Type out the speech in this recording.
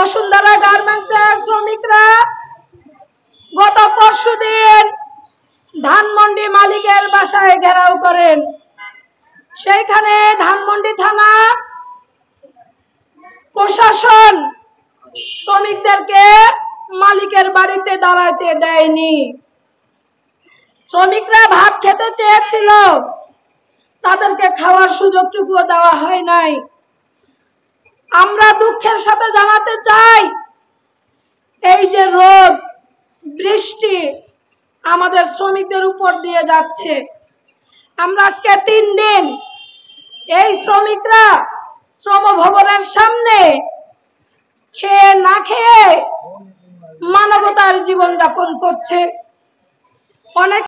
বসুন্ধরা গার্মেন্টসের শ্রমিকরা গত পরশুদিন ধানমন্ডি মালিকের বাসায় ঘেরাও করেন। সেইখানে ধানমন্ডি থানা প্রশাসন শ্রমিকদেরকে মালিকের বাড়িতে দাঁড়াতে দেয়নি। শ্রমিকরা ভাত খেতে চেয়েছিল, তাদেরকে খাওয়ার সুযোগটুকুও দেওয়া হয় নাই। আমরা দুঃখের সাথে জানাতে চাই, এই যে রোদ বৃষ্টি আমাদের শ্রমিকদের উপর দিয়ে যাচ্ছে, আমরা আজকে 3 দিন এই শ্রমিকরা শ্রম ভবনের সামনে খেয়ে না খেয়ে মানবতার জীবন যাপন করছে। অনেক